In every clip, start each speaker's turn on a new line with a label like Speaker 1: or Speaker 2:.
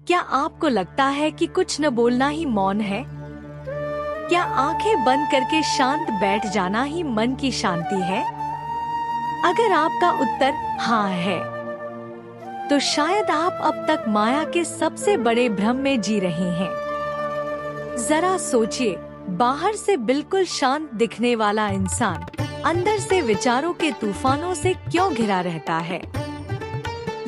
Speaker 1: क्या आपको लगता है कि कुछ न बोलना ही मौन है? क्या आंखें बंद करके शांत बैठ जाना ही मन की शांति है? अगर आपका उत्तर हाँ है, तो शायद आप अब तक माया के सबसे बड़े भ्रम में जी रहे हैं। जरा सोचिए, बाहर से बिल्कुल शांत दिखने वाला इंसान अंदर से विचारों के तूफानों से क्यों घिरा रहता है?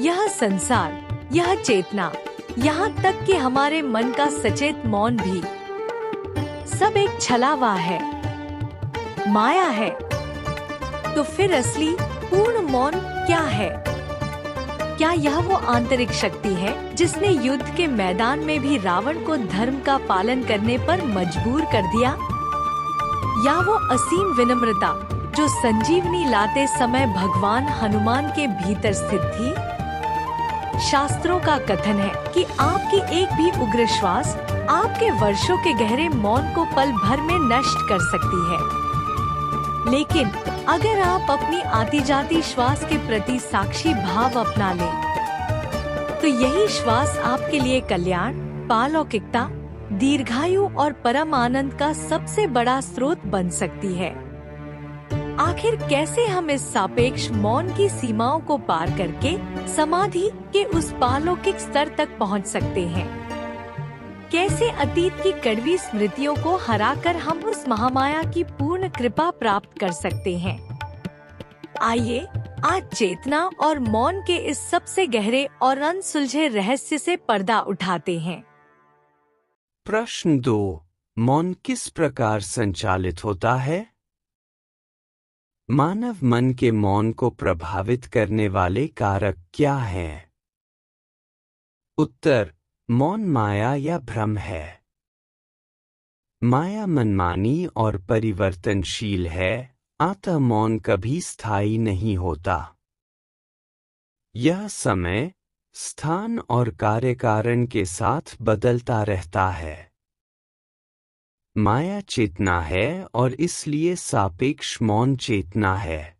Speaker 1: यह संसार, यह चेतना, यहाँ तक कि हमारे मन का सचेत मौन भी सब एक छलावा है, माया है। तो फिर असली पूर्ण मौन क्या है? क्या यह वो आंतरिक शक्ति है जिसने युद्ध के मैदान में भी रावण को धर्म का पालन करने पर मजबूर कर दिया? या वो असीम विनम्रता जो संजीवनी लाते समय भगवान हनुमान के भीतर स्थित थी? शास्त्रों का कथन है कि आपकी एक भी उग्र श्वास आपके वर्षों के गहरे मौन को पल भर में नष्ट कर सकती है। लेकिन अगर आप अपनी आती जाती श्वास के प्रति साक्षी भाव अपना लें, तो यही श्वास आपके लिए कल्याण, पारलौकिकता, दीर्घायु और परम आनंद का सबसे बड़ा स्रोत बन सकती है। आखिर कैसे हम इस सापेक्ष मौन की सीमाओं को पार करके समाधि के उस पारलौकिक स्तर तक पहुंच सकते हैं? कैसे अतीत की कड़वी स्मृतियों को हराकर हम उस महामाया की पूर्ण कृपा प्राप्त कर सकते हैं? आइए आज चेतना और मौन के इस सबसे गहरे और अनसुलझे रहस्य से पर्दा उठाते हैं।
Speaker 2: प्रश्न 2, मौन किस प्रकार संचालित होता है? मानव मन के मौन को प्रभावित करने वाले कारक क्या हैं? उत्तर, मौन माया या भ्रम है। माया मनमानी और परिवर्तनशील है, अतः मौन कभी स्थायी नहीं होता। यह समय, स्थान और कार्यकारण के साथ बदलता रहता है। माया चेतना है और इसलिए सापेक्ष मौन चेतना है।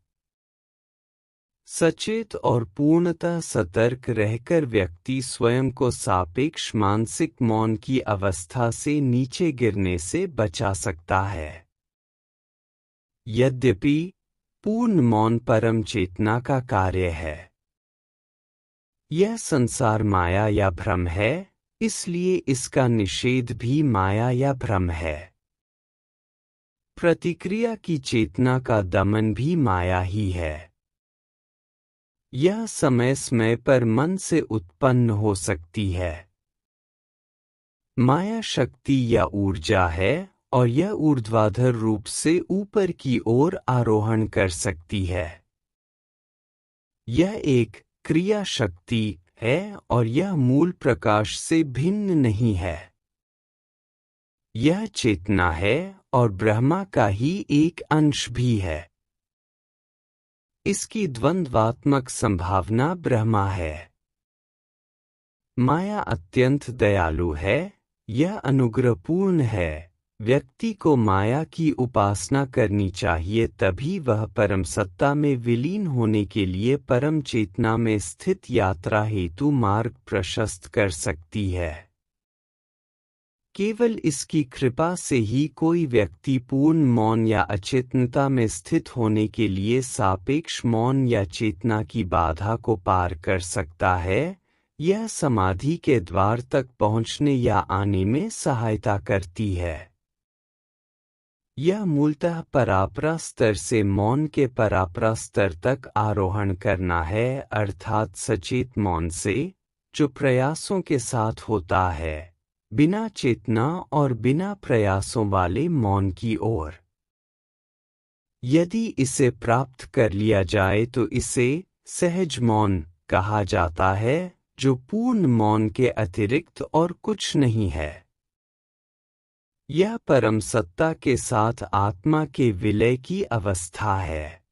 Speaker 2: सचेत और पूर्णतः सतर्क रहकर व्यक्ति स्वयं को सापेक्ष मानसिक मौन की अवस्था से नीचे गिरने से बचा सकता है। यद्यपि पूर्ण मौन परम चेतना का कार्य है। यह संसार माया या भ्रम है, इसलिए इसका निषेध भी माया या भ्रम है। प्रतिक्रिया की चेतना का दमन भी माया ही है। यह समय समय पर मन से उत्पन्न हो सकती है। माया शक्ति या ऊर्जा है और यह ऊर्ध्वाधर रूप से ऊपर की ओर आरोहण कर सकती है। यह एक क्रिया शक्ति है और यह मूल प्रकाश से भिन्न नहीं है। यह चेतना है और ब्रह्मा का ही एक अंश भी है। इसकी द्वंद्वात्मक संभावना ब्रह्मा है। माया अत्यंत दयालु है, यह अनुग्रहपूर्ण है। व्यक्ति को माया की उपासना करनी चाहिए, तभी वह परम सत्ता में विलीन होने के लिए परम चेतना में स्थित यात्रा हेतु मार्ग प्रशस्त कर सकती है। केवल इसकी कृपा से ही कोई व्यक्ति पूर्ण मौन या अचेतनता में स्थित होने के लिए सापेक्ष मौन या चेतना की बाधा को पार कर सकता है। यह समाधि के द्वार तक पहुंचने या आने में सहायता करती है। यह मूलतः परापरा स्तर से मौन के परापरा स्तर तक आरोहण करना है, अर्थात सचेत मौन से, जो प्रयासों के साथ होता है, बिना चेतना और बिना प्रयासों वाले मौन की ओर। यदि इसे प्राप्त कर लिया जाए तो इसे सहज मौन कहा जाता है, जो पूर्ण मौन के अतिरिक्त और कुछ नहीं है। यह परम सत्ता के साथ आत्मा के विलय की अवस्था है।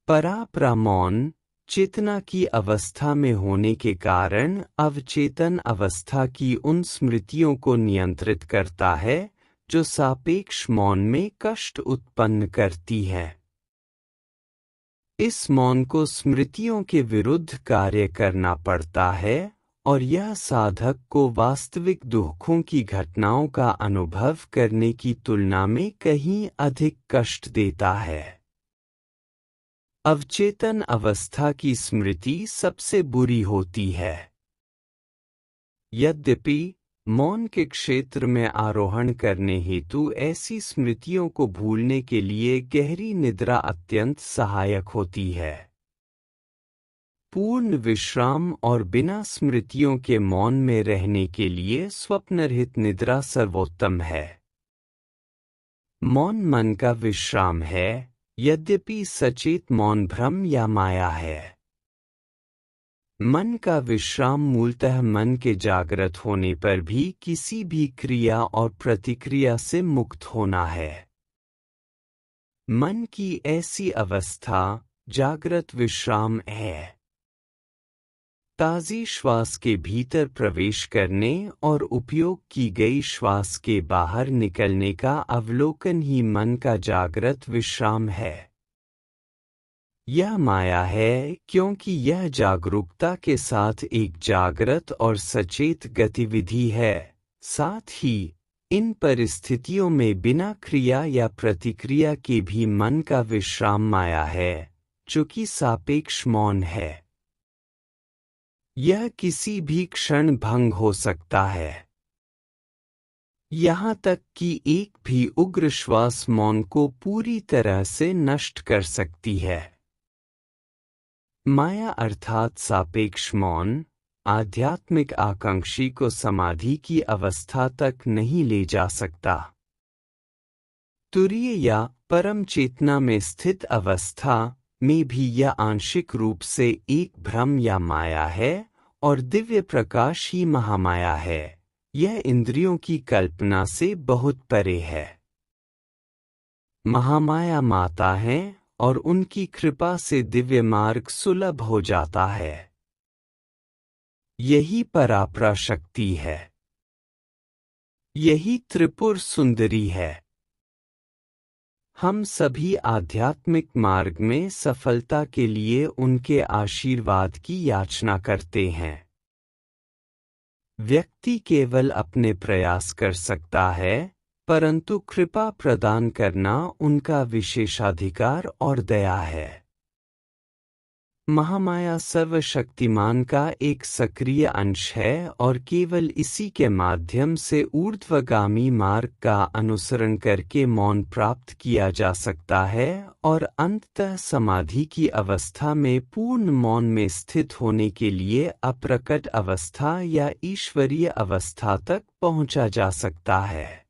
Speaker 2: परापरा मौन चेतना की अवस्था में होने के कारण अवचेतन अवस्था की उन स्मृतियों को नियंत्रित करता है जो सापेक्ष मौन में कष्ट उत्पन्न करती हैं। इस मौन को स्मृतियों के विरुद्ध कार्य करना पड़ता है और यह साधक को वास्तविक दुखों की घटनाओं का अनुभव करने की तुलना में कहीं अधिक कष्ट देता है। अवचेतन अवस्था की स्मृति सबसे बुरी होती है। यद्यपि मौन के क्षेत्र में आरोहण करने हेतु ऐसी स्मृतियों को भूलने के लिए गहरी निद्रा अत्यंत सहायक होती है। पूर्ण विश्राम और बिना स्मृतियों के मौन में रहने के लिए स्वप्नरहित निद्रा सर्वोत्तम है। मौन मन का विश्राम है, यद्यपि सचेत मौन भ्रम या माया है। मन का विश्राम मूलतः मन के जागृत होने पर भी किसी भी क्रिया और प्रतिक्रिया से मुक्त होना है। मन की ऐसी अवस्था जागृत विश्राम है। ताज़ी श्वास के भीतर प्रवेश करने और उपयोग की गई श्वास के बाहर निकलने का अवलोकन ही मन का जागृत विश्राम है। यह माया है क्योंकि यह जागरूकता के साथ एक जागृत और सचेत गतिविधि है। साथ ही इन परिस्थितियों में बिना क्रिया या प्रतिक्रिया के भी मन का विश्राम माया है, जो कि सापेक्ष मौन है। यह किसी भी क्षण भंग हो सकता है। यहाँ तक कि एक भी उग्र श्वास मौन को पूरी तरह से नष्ट कर सकती है। माया अर्थात सापेक्ष मौन आध्यात्मिक आकांक्षी को समाधि की अवस्था तक नहीं ले जा सकता। तुरीय या परम चेतना में स्थित अवस्था में भी यह आंशिक रूप से एक भ्रम या माया है और दिव्य प्रकाश ही महामाया है। यह इंद्रियों की कल्पना से बहुत परे है। महामाया माता है और उनकी कृपा से दिव्य मार्ग सुलभ हो जाता है। यही परापराशक्ति है। यही त्रिपुर सुंदरी है। हम सभी आध्यात्मिक मार्ग में सफलता के लिए उनके आशीर्वाद की याचना करते हैं। व्यक्ति केवल अपने प्रयास कर सकता है, परंतु कृपा प्रदान करना उनका विशेषाधिकार और दया है। महामाया सर्वशक्तिमान का एक सक्रिय अंश है और केवल इसी के माध्यम से ऊर्ध्वगामी मार्ग का अनुसरण करके मौन प्राप्त किया जा सकता है और अंततः समाधि की अवस्था में पूर्ण मौन में स्थित होने के लिए अप्रकट अवस्था या ईश्वरीय अवस्था तक पहुंचा जा सकता है।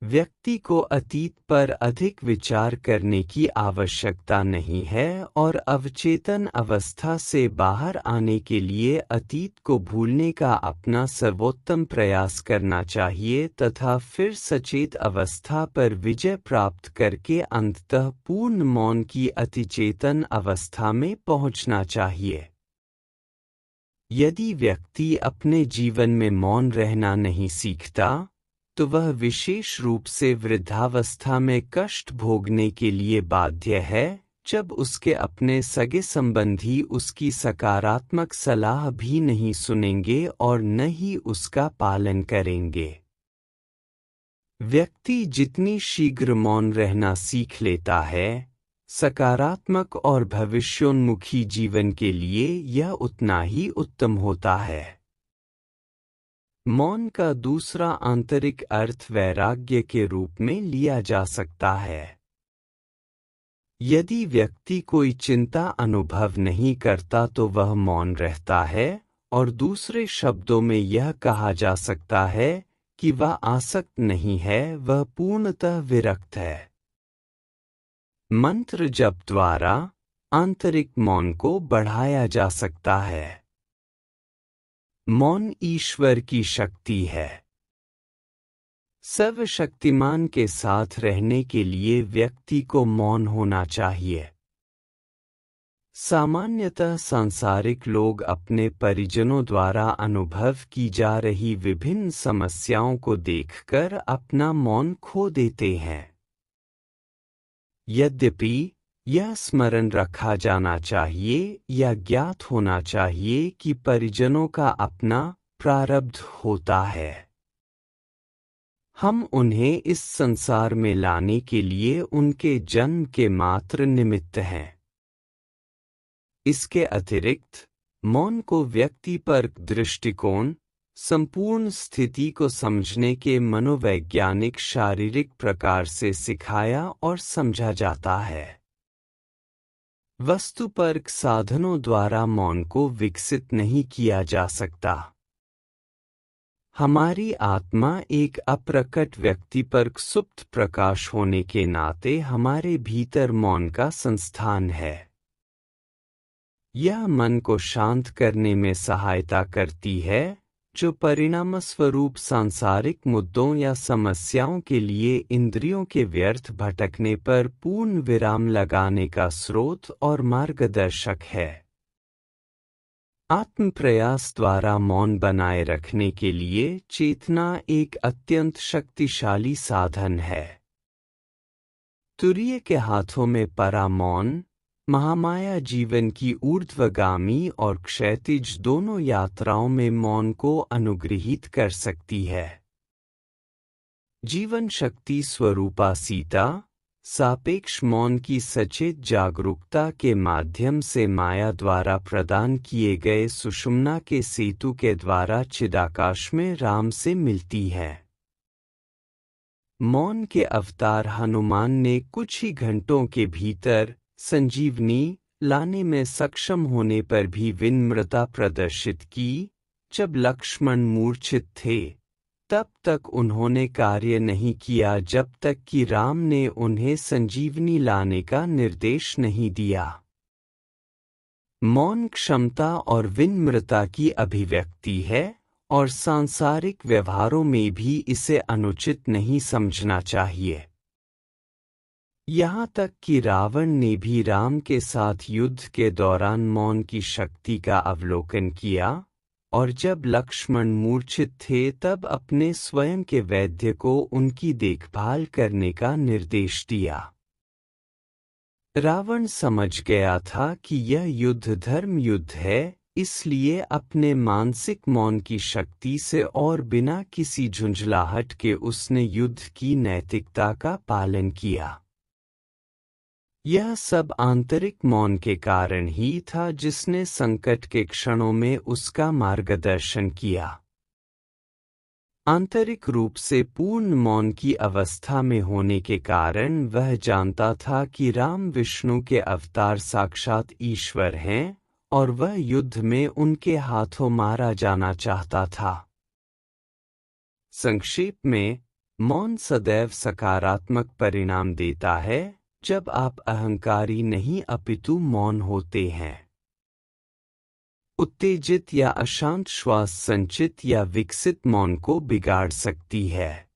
Speaker 2: व्यक्ति को अतीत पर अधिक विचार करने की आवश्यकता नहीं है और अवचेतन अवस्था से बाहर आने के लिए अतीत को भूलने का अपना सर्वोत्तम प्रयास करना चाहिए तथा फिर सचेत अवस्था पर विजय प्राप्त करके अंततः पूर्ण मौन की अतिचेतन अवस्था में पहुंचना चाहिए। यदि व्यक्ति अपने जीवन में मौन रहना नहीं सीखता, तो वह विशेष रूप से वृद्धावस्था में कष्ट भोगने के लिए बाध्य है, जब उसके अपने सगे संबंधी उसकी सकारात्मक सलाह भी नहीं सुनेंगे और न ही उसका पालन करेंगे। व्यक्ति जितनी शीघ्र मौन रहना सीख लेता है, सकारात्मक और भविष्योन्मुखी जीवन के लिए यह उतना ही उत्तम होता है। मौन का दूसरा आंतरिक अर्थ वैराग्य के रूप में लिया जा सकता है। यदि व्यक्ति कोई चिंता अनुभव नहीं करता तो वह मौन रहता है और दूसरे शब्दों में यह कहा जा सकता है कि वह आसक्त नहीं है, वह पूर्णतः विरक्त है। मंत्र जप द्वारा आंतरिक मौन को बढ़ाया जा सकता है। मौन ईश्वर की शक्ति है। सर्वशक्तिमान के साथ रहने के लिए व्यक्ति को मौन होना चाहिए। सामान्यतः सांसारिक लोग अपने परिजनों द्वारा अनुभव की जा रही विभिन्न समस्याओं को देखकर अपना मौन खो देते हैं। यद्यपि यह स्मरण रखा जाना चाहिए या ज्ञात होना चाहिए कि परिजनों का अपना प्रारब्ध होता है। हम उन्हें इस संसार में लाने के लिए उनके जन्म के मात्र निमित्त हैं। इसके अतिरिक्त मौन को व्यक्तिपरक दृष्टिकोण, संपूर्ण स्थिति को समझने के मनोवैज्ञानिक शारीरिक प्रकार से सिखाया और समझा जाता है। वस्तुपरक साधनों द्वारा मौन को विकसित नहीं किया जा सकता। हमारी आत्मा एक अप्रकट व्यक्तिपरक सुप्त प्रकाश होने के नाते हमारे भीतर मौन का संस्थान है। यह मन को शांत करने में सहायता करती है, जो परिणामस्वरूप सांसारिक मुद्दों या समस्याओं के लिए इंद्रियों के व्यर्थ भटकने पर पूर्ण विराम लगाने का स्रोत और मार्गदर्शक है। आत्म प्रयास द्वारा मौन बनाए रखने के लिए चेतना एक अत्यंत शक्तिशाली साधन है। तुरीय के हाथों में परा मौन महामाया जीवन की ऊर्ध्वगामी और क्षैतिज दोनों यात्राओं में मौन को अनुग्रहित कर सकती है। जीवन शक्ति स्वरूपा सीता सापेक्ष मौन की सचेत जागरूकता के माध्यम से माया द्वारा प्रदान किए गए सुषुम्ना के सेतु के द्वारा चिदाकाश में राम से मिलती है। मौन के अवतार हनुमान ने कुछ ही घंटों के भीतर संजीवनी लाने में सक्षम होने पर भी विनम्रता प्रदर्शित की। जब लक्ष्मण मूर्छित थे, तब तक उन्होंने कार्य नहीं किया जब तक कि राम ने उन्हें संजीवनी लाने का निर्देश नहीं दिया। मौन क्षमता और विनम्रता की अभिव्यक्ति है और सांसारिक व्यवहारों में भी इसे अनुचित नहीं समझना चाहिए। यहाँ तक कि रावण ने भी राम के साथ युद्ध के दौरान मौन की शक्ति का अवलोकन किया, और जब लक्ष्मण मूर्छित थे तब अपने स्वयं के वैद्य को उनकी देखभाल करने का निर्देश दिया। रावण समझ गया था कि यह युद्ध धर्म युद्ध है, इसलिए अपने मानसिक मौन की शक्ति से और बिना किसी झुंझलाहट के उसने युद्ध की नैतिकता का पालन किया। यह सब आंतरिक मौन के कारण ही था जिसने संकट के क्षणों में उसका मार्गदर्शन किया। आंतरिक रूप से पूर्ण मौन की अवस्था में होने के कारण वह जानता था कि राम विष्णु के अवतार साक्षात ईश्वर हैं और वह युद्ध में उनके हाथों मारा जाना चाहता था। संक्षेप में, मौन सदैव सकारात्मक परिणाम देता है जब आप अहंकारी नहीं अपितु मौन होते हैं। उत्तेजित या अशांत श्वास संचित या विकसित मौन को बिगाड़ सकती है।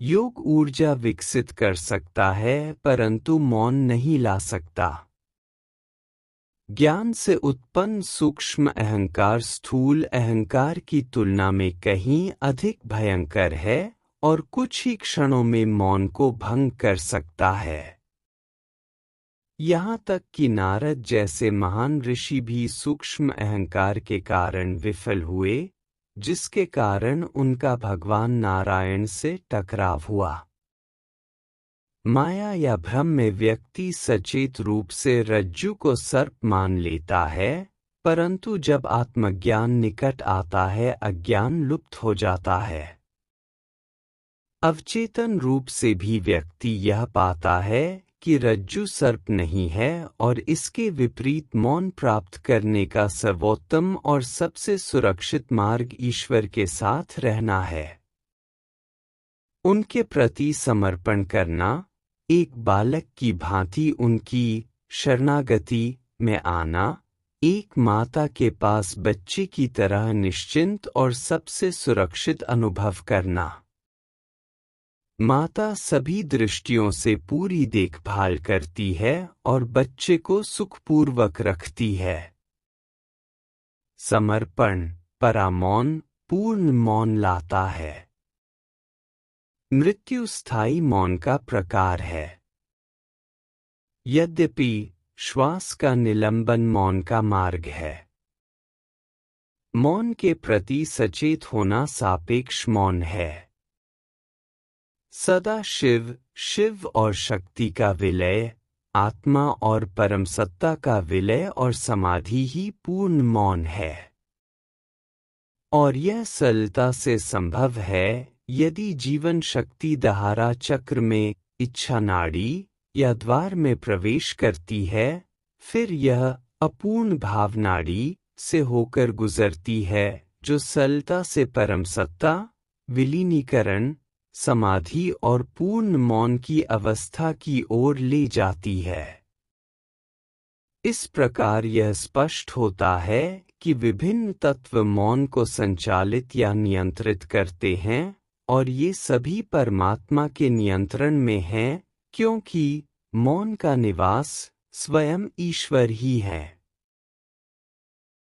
Speaker 2: योग ऊर्जा विकसित कर सकता है परंतु मौन नहीं ला सकता। ज्ञान से उत्पन्न सूक्ष्म अहंकार स्थूल अहंकार की तुलना में कहीं अधिक भयंकर है और कुछ ही क्षणों में मौन को भंग कर सकता है। यहाँ तक कि नारद जैसे महान ऋषि भी सूक्ष्म अहंकार के कारण विफल हुए, जिसके कारण उनका भगवान नारायण से टकराव हुआ। माया या भ्रम में व्यक्ति सचेत रूप से रज्जु को सर्प मान लेता है, परंतु जब आत्मज्ञान निकट आता है अज्ञान लुप्त हो जाता है। अवचेतन रूप से भी व्यक्ति यह पाता है कि रज्जु सर्प नहीं है और इसके विपरीत मौन प्राप्त करने का सर्वोत्तम और सबसे सुरक्षित मार्ग ईश्वर के साथ रहना है। उनके प्रति समर्पण करना, एक बालक की भांति उनकी शरणागति में आना, एक माता के पास बच्चे की तरह निश्चिंत और सबसे सुरक्षित अनुभव करना। माता सभी दृष्टियों से पूरी देखभाल करती है और बच्चे को सुखपूर्वक रखती है। समर्पण परामौन पूर्ण मौन लाता है। मृत्यु स्थायी मौन का प्रकार है। यद्यपि श्वास का निलंबन मौन का मार्ग है। मौन के प्रति सचेत होना सापेक्ष मौन है। सदा शिव, शिव और शक्ति का विलय, आत्मा और परम सत्ता का विलय और समाधि ही पूर्ण मौन है। और यह सरलता से संभव है यदि जीवन शक्ति धारा चक्र में इच्छा नाड़ी या द्वार में प्रवेश करती है, फिर यह अपूर्ण भावनाड़ी से होकर गुजरती है जो सरलता से परम सत्ता, विलीनीकरण, समाधि और पूर्ण मौन की अवस्था की ओर ले जाती है। इस प्रकार यह स्पष्ट होता है कि विभिन्न तत्व मौन को संचालित या नियंत्रित करते हैं और ये सभी परमात्मा के नियंत्रण में हैं, क्योंकि मौन का निवास स्वयं ईश्वर ही है।